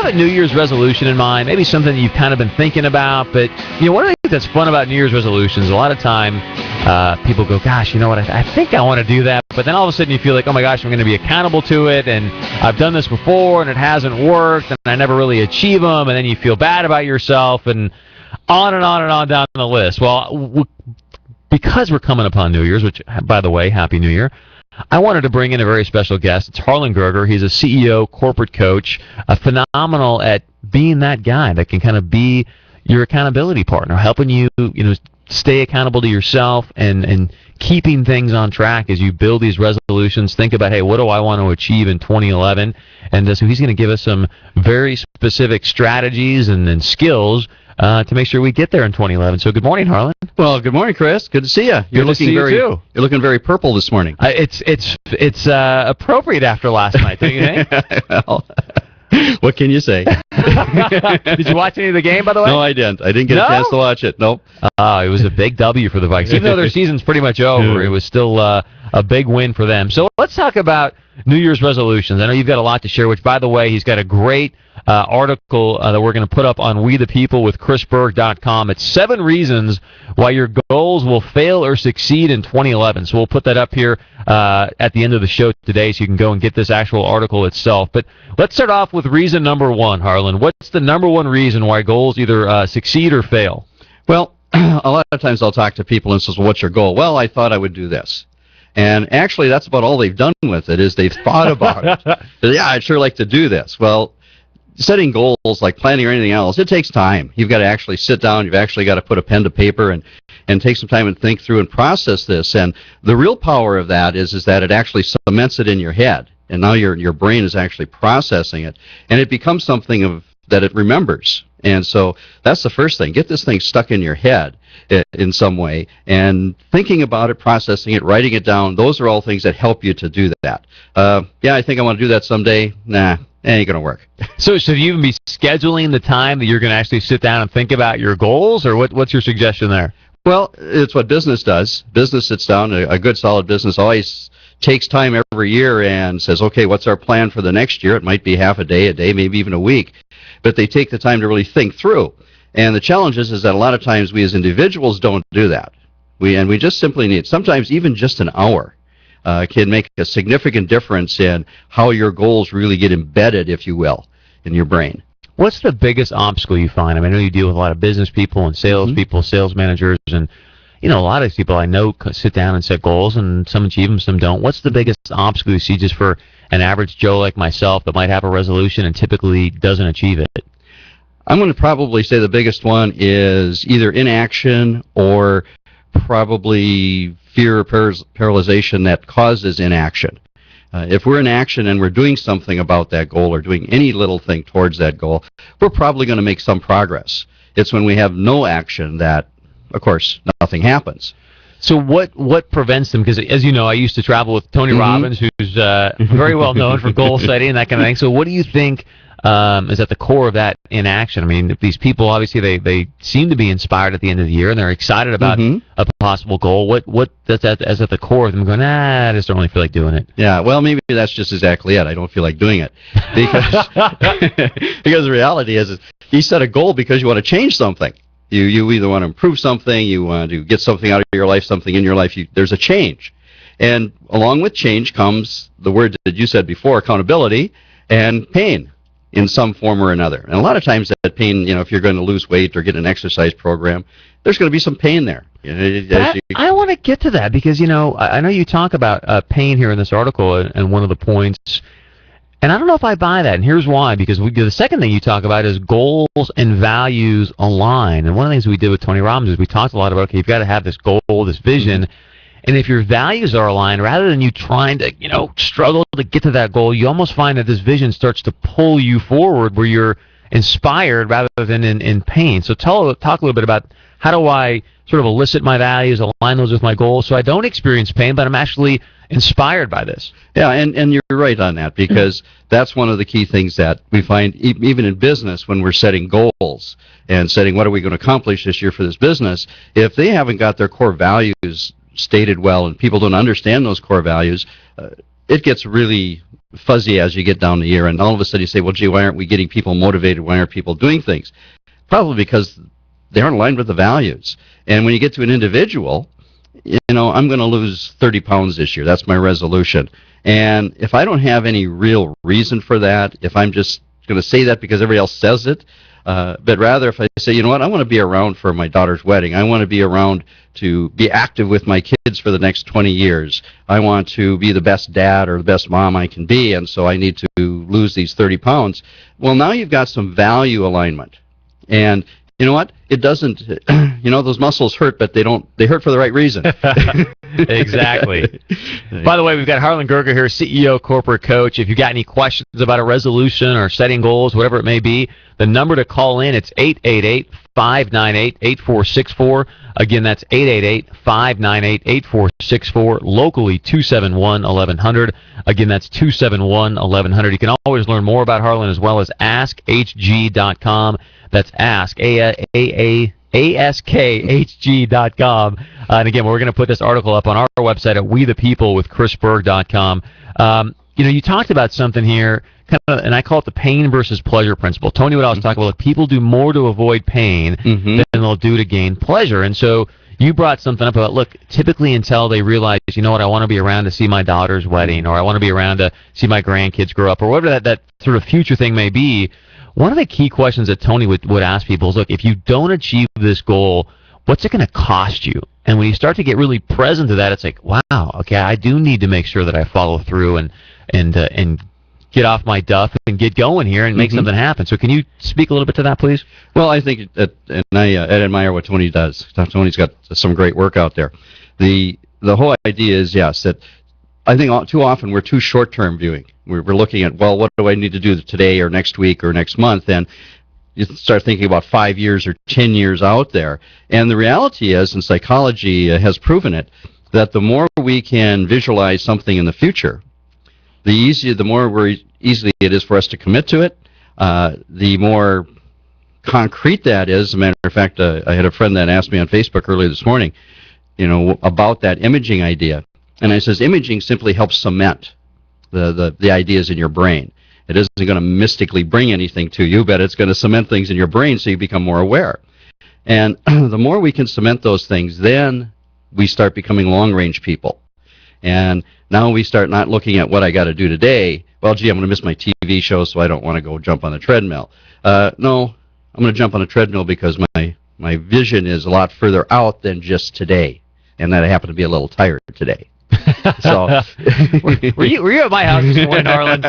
have a New Year's resolution in mind? Maybe something that you've kind of been thinking about, but one of the things that's fun about New Year's resolutions, a lot of time people go, gosh, you know what, I think I want to do that, but then all of a sudden you feel like, oh my gosh, I'm going to be accountable to it, and I've done this before, and it hasn't worked, and I never really achieve them, and then you feel bad about yourself, and on and on and on down the list. Well, because we're coming upon New Year's, which, by the way, Happy New Year, I wanted to bring in a very special guest. It's Harlan Gerger. He's a CEO, corporate coach, phenomenal at being that guy that can kind of be your accountability partner, helping you, stay accountable to yourself and keeping things on track as you build these resolutions. Think about, hey, what do I want to achieve in 2011? And so he's going to give us some very specific strategies and skills to make sure we get there in 2011. So good morning, Harlan. Well, good morning, Chris. Good to see you. You're looking very purple this morning. It's appropriate after last night, don't you think? Well, what can you say? Did you watch any of the game, by the way? No, I didn't. I didn't get a chance to watch it. Nope. It was a big W for the Vikings. Even though their season's pretty much over, it was still a big win for them. So let's talk about New Year's resolutions. I know you've got a lot to share, which, by the way, he's got a great article that we're going to put up on WeThePeople.com. It's 7 reasons why your goals will fail or succeed in 2011. So we'll put that up here at the end of the show today, so you can go and get this actual article itself. But let's start off with reason number 1, Harlan. What's the number 1 reason why goals either succeed or fail? Well, a lot of times I'll talk to people and says, well, what's your goal? Well, I thought I would do this. And actually, that's about all they've done with it, is they've thought about it. Yeah, I'd sure like to do this. Well, setting goals, like planning or anything else, it takes time. You've got to actually sit down. You've actually got to put a pen to paper and take some time and think through and process this. And the real power of that is that it actually cements it in your head. And now your brain is actually processing it. And it becomes something that it remembers. And so that's the first thing. Get this thing stuck in your head in some way. And thinking about it, processing it, writing it down, those are all things that help you to do that. Yeah, I think I want to do that someday. Nah, it ain't going to work. So should you even be scheduling the time that you're going to actually sit down and think about your goals, or what's your suggestion there? Well, it's what business does. Business sits down. A good, solid business always takes time every year and says, okay, what's our plan for the next year? It might be half a day, maybe even a week. But they take the time to really think through. And the challenge is that a lot of times we as individuals don't do that. We just simply need, sometimes even just an hour can make a significant difference in how your goals really get embedded, if you will, in your brain. What's the biggest obstacle you find? I mean, I know you deal with a lot of business people and sales people, sales managers, and a lot of people I know sit down and set goals, and some achieve them, some don't. What's the biggest obstacle you see just for an average Joe like myself that might have a resolution and typically doesn't achieve it? I'm going to probably say the biggest one is either inaction or probably fear or paralyzation that causes inaction. If we're in action and we're doing something about that goal or doing any little thing towards that goal, we're probably going to make some progress. It's when we have no action that, of course, nothing happens. So what prevents them? Because, as you know, I used to travel with Tony Robbins, who's very well known for goal setting and that kind of thing. So what do you think is at the core of that inaction? I mean, these people, obviously, they seem to be inspired at the end of the year, and they're excited about a possible goal. What that's at the core of them going, I just don't really feel like doing it? Yeah, well, maybe that's just exactly it. I don't feel like doing it. Because the reality is you set a goal because you want to change something. You either want to improve something, you want to get something out of your life, something in your life, there's a change. And along with change comes the word that you said before, accountability, and pain in some form or another. And a lot of times that pain, if you're going to lose weight or get an exercise program, there's going to be some pain there. I want to get to that because, I know you talk about pain here in this article, and one of the points, and I don't know if I buy that, and here's why. Because the second thing you talk about is goals and values align. And one of the things we did with Tony Robbins is we talked a lot about, okay, you've got to have this goal, this vision, and if your values are aligned, rather than you trying to, struggle to get to that goal, you almost find that this vision starts to pull you forward where you're inspired rather than in pain. So talk a little bit about how do I sort of elicit my values, align those with my goals so I don't experience pain, but I'm actually inspired by this. Yeah, and you're right on that, because that's one of the key things that we find even in business when we're setting goals and setting what are we going to accomplish this year for this business. If they haven't got their core values stated well and people don't understand those core values, it gets really fuzzy as you get down the year, and all of a sudden you say, well, gee, why aren't we getting people motivated? Why aren't people doing things? Probably because they aren't aligned with the values. And when you get to an individual, I'm going to lose 30 pounds this year. That's my resolution. And if I don't have any real reason for that, if I'm just going to say that because everybody else says it, but rather if I say, you know what, I want to be around for my daughter's wedding. I want to be around to be active with my kids for the next 20 years. I want to be the best dad or the best mom I can be, and so I need to lose these 30 pounds. Well, now you've got some value alignment. And you know what? It doesn't, those muscles hurt, but they hurt for the right reason. Exactly. By the way, we've got Harlan Gerger here, CEO, corporate coach. If you've got any questions about a resolution or setting goals, whatever it may be, the number to call in, it's 888-598-8464. Again, that's 888-598-8464. Locally, 271-1100. Again, that's 271-1100. You can always learn more about Harlan as well as AskHG.com. That's ask, ASKHG.com. And again, we're going to put this article up on our website at WeThePeople.com. You talked about something here, and I call it the pain versus pleasure principle. Tony would always talk about, look, people do more to avoid pain than they'll do to gain pleasure. And so you brought something up about, look, typically until they realize, you know what, I want to be around to see my daughter's wedding, or I want to be around to see my grandkids grow up, or whatever that sort of future thing may be. One of the key questions that Tony would ask people is, look, if you don't achieve this goal, what's it going to cost you? And when you start to get really present to that, it's like, wow, okay, I do need to make sure that I follow through and get off my duff and get going here and make something happen. So can you speak a little bit to that, please? Well, I think, I admire what Tony does. Tony's got some great work out there. The whole idea is, yes, that I think too often we're too short-term viewing. We're looking at, well, what do I need to do today or next week or next month? And you start thinking about 5 years or 10 years out there. And the reality is, and psychology has proven it, that the more we can visualize something in the future, the more easily it is for us to commit to it. The more concrete that is. As a matter of fact, I had a friend that asked me on Facebook earlier this morning, about that imaging idea. And I says, imaging simply helps cement the ideas in your brain. It isn't going to mystically bring anything to you, but it's going to cement things in your brain so you become more aware. And the more we can cement those things, then we start becoming long-range people. And now we start not looking at what I got to do today. Well, gee, I'm going to miss my TV show, so I don't want to go jump on the treadmill. No, I'm going to jump on a treadmill because my vision is a lot further out than just today, and that I happen to be a little tired today. So, were you at my house this morning, Harlan?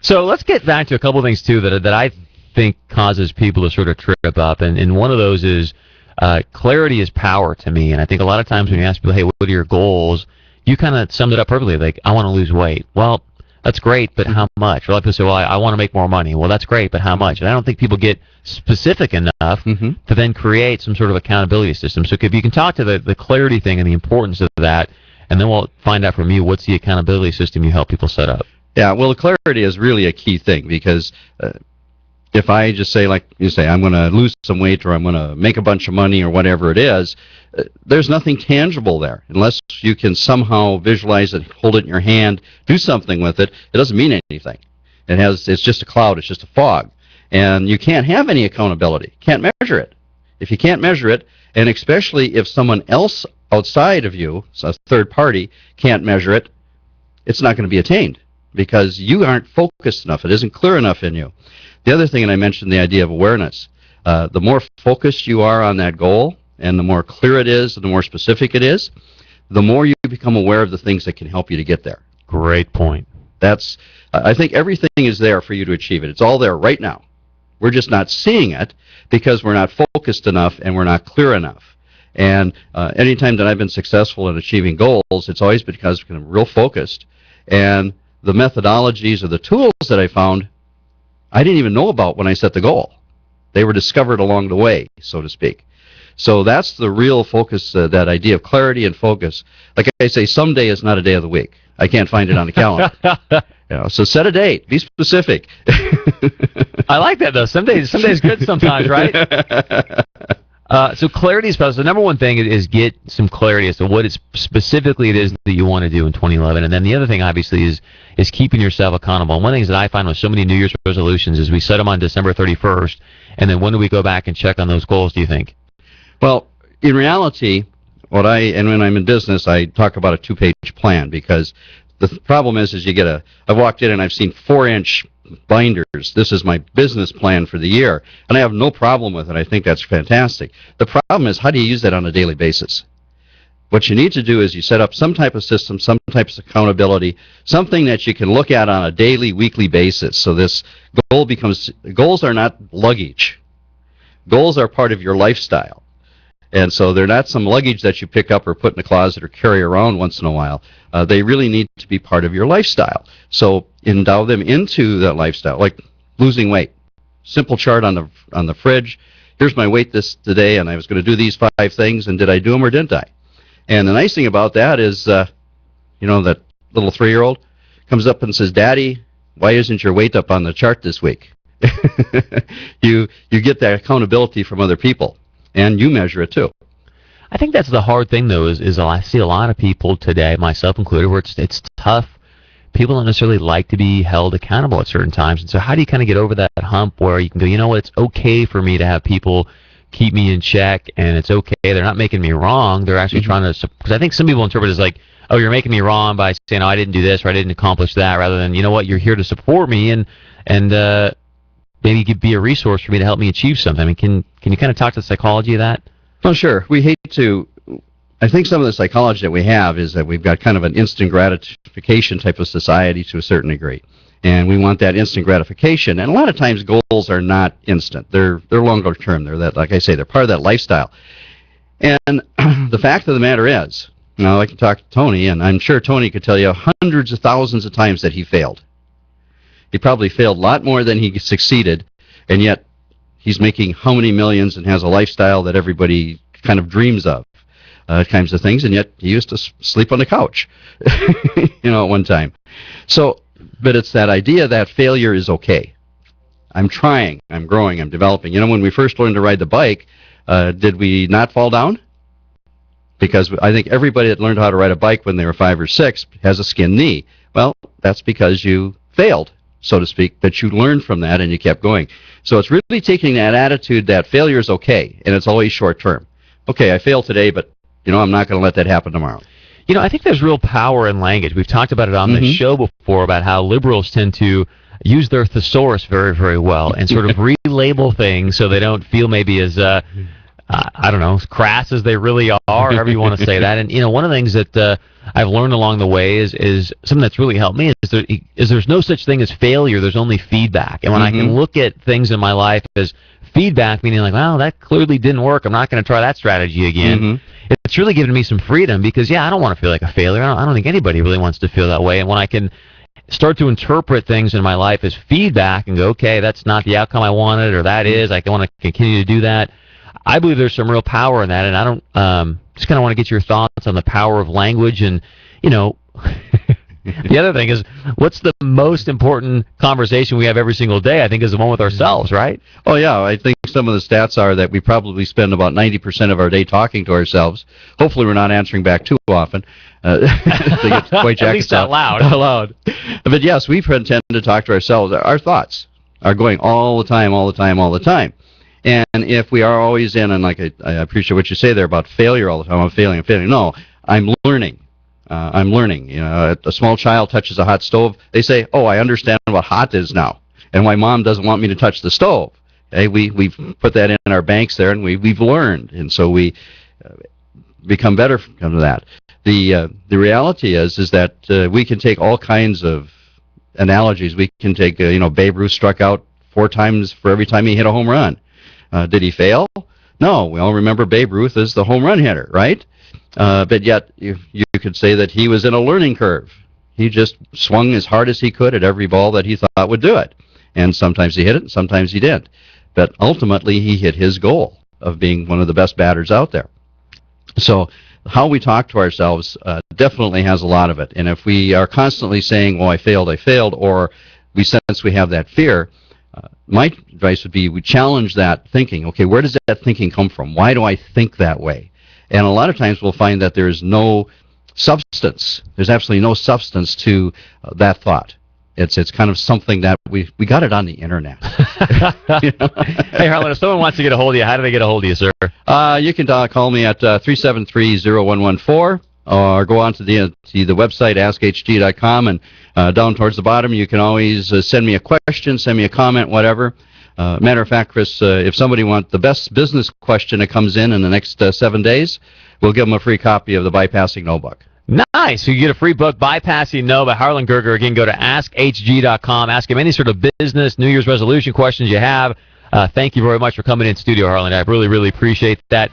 So let's get back to a couple of things too that I think causes people to sort of trip up, and one of those is clarity is power to me. And I think a lot of times when you ask people, hey, what are your goals? You kind of summed it up perfectly. Like, I want to lose weight. Well, that's great, but how much? Or like people say, well, I want to make more money. Well, that's great, but how much? And I don't think people get specific enough to then create some sort of accountability system. So if you can talk to the clarity thing and the importance of that, and then we'll find out from you what's the accountability system you help people set up. Yeah, well, the clarity is really a key thing, because if I just say, like you say, I'm going to lose some weight or I'm going to make a bunch of money or whatever it is, there's nothing tangible there. Unless you can somehow visualize it, hold it in your hand, do something with it, it doesn't mean anything. It's just a cloud, it's just a fog. And you can't have any accountability, can't measure it. If you can't measure it, and especially if someone else outside of you, so a third party, can't measure it, it's not going to be attained because you aren't focused enough. It isn't clear enough in you. The other thing, and I mentioned the idea of awareness, the more focused you are on that goal and the more clear it is and the more specific it is, the more you become aware of the things that can help you to get there. Great point. I think everything is there for you to achieve it. It's all there right now. We're just not seeing it because we're not focused enough and we're not clear enough. And anytime that I've been successful in achieving goals, it's always because I'm real focused. And the methodologies or the tools that I found, I didn't even know about when I set the goal. They were discovered along the way, so to speak. So that's the real focus, that idea of clarity and focus. Like I say, someday is not a day of the week. I can't find it on the calendar. So set a date. Be specific. I like that, though. Someday's good sometimes, right? So clarity is possible. The number one thing is get some clarity as to what it specifically it is that you want to do in 2011. And then the other thing, obviously, is keeping yourself accountable. And one of the things that I find with so many New Year's resolutions is we set them on December 31st, and then when do we go back and check on those goals, do you think? Well, in reality, when I'm in business, I talk about a 2-page plan, because the problem is I've walked in and I've seen 4-inch binders. This is my business plan for the year, and I have no problem with it. I think that's fantastic. The problem is, how do you use that on a daily basis? What you need to do is you set up some type of system, some types of accountability, something that you can look at on a daily, weekly basis. So this goals are not luggage. Goals are part of your lifestyle. And so they're not some luggage that you pick up or put in the closet or carry around once in a while. They really need to be part of your lifestyle. So endow them into that lifestyle, like losing weight. Simple chart on the fridge. Here's my weight today, and I was going to do these 5 things, and did I do them or didn't I? And the nice thing about that is, that little 3-year-old comes up and says, "Daddy, why isn't your weight up on the chart this week?" You get that accountability from other people, and you measure it too. I think that's the hard thing, though, is I see a lot of people today, myself included, where it's tough. People don't necessarily like to be held accountable at certain times. And so how do you kind of get over that hump where you can go, you know what, it's okay for me to have people keep me in check, and it's okay. They're not making me wrong. They're actually trying to, because I think some people interpret it as like, oh, you're making me wrong by saying, oh, I didn't do this or I didn't accomplish that, rather than, you know what, you're here to support me and maybe you could be a resource for me to help me achieve something. I mean, can you kind of talk to the psychology of that? Well, sure. I think some of the psychology that we have is that we've got kind of an instant gratification type of society to a certain degree. And we want that instant gratification. And a lot of times goals are not instant. They're longer term. They're that, like I say, they're part of that lifestyle. And the fact of the matter is, I can talk to Tony, and I'm sure Tony could tell you hundreds of thousands of times that he failed. He probably failed a lot more than he succeeded, and yet he's making how many millions and has a lifestyle that everybody kind of dreams of, kinds of things, and yet he used to sleep on the couch, at one time. So, but it's that idea that failure is okay. I'm trying, I'm growing, I'm developing. When we first learned to ride the bike, did we not fall down? Because I think everybody that learned how to ride a bike when they were 5 or 6 has a skinned knee. Well, that's because you failed, so to speak, but you learned from that and you kept going. So it's really taking that attitude that failure is okay, and it's always short term. Okay, I failed today, but I'm not going to let that happen tomorrow. I think there's real power in language. We've talked about it on the show before, about how liberals tend to use their thesaurus very, very well and sort of relabel things so they don't feel maybe as, as crass as they really are, however you want to say that. And, one of the things that I've learned along the way is something that's really helped me is there's no such thing as failure. There's only feedback. And when I can look at things in my life as feedback, meaning like, well, that clearly didn't work, I'm not going to try that strategy again. It's really given me some freedom because, I don't want to feel like a failure. I don't think anybody really wants to feel that way. And when I can start to interpret things in my life as feedback and go, okay, that's not the outcome I wanted, or that is, I want to continue to do that, I believe there's some real power in that. And I don't just kind of want to get your thoughts on the power of language. And, the other thing is, what's the most important conversation we have every single day? I think is the one with ourselves, right? Oh, yeah. I think some of the stats are that we probably spend about 90% of our day talking to ourselves. Hopefully we're not answering back too often. They get quite at least out loud. But yes, we tend to talk to ourselves. Our thoughts are going all the time. And if we are always in, and like I appreciate what you say there about failure all the time, I'm failing. No, I'm learning. A small child touches a hot stove. They say, oh, I understand what hot is now and why mom doesn't want me to touch the stove. Okay, we've put that in our banks there, and we've learned. And so we become better from that. The reality is that we can take all kinds of analogies. We can take, Babe Ruth struck out 4 times for every time he hit a home run. Did he fail? No. We all remember Babe Ruth as the home run hitter, right? But yet you could say that he was in a learning curve. He just swung as hard as he could at every ball that he thought would do it. And sometimes he hit it, and sometimes he didn't. But ultimately he hit his goal of being one of the best batters out there. So how we talk to ourselves definitely has a lot of it. And if we are constantly saying, well, I failed, or we sense we have that fear, my advice would be we challenge that thinking. Okay, where does that thinking come from? Why do I think that way? And a lot of times we'll find that there's no substance. There's absolutely no substance to that thought. It's kind of something that we got it on the internet. You know? Hey, Harlan, if someone wants to get a hold of you, how do they get a hold of you, sir? You can call me at 373-0114 or go on to the website, askhg.com, and down towards the bottom you can always send me a question, send me a comment, whatever. Matter of fact, Chris, if somebody wants the best business question that comes in the next 7 days, we'll give them a free copy of the Bypassing No book. Nice. You get a free book, Bypassing No by Harlan Gerger. Again, go to askhg.com. Ask him any sort of business, New Year's resolution questions you have. Thank you very much for coming in studio, Harlan. I really, really appreciate that.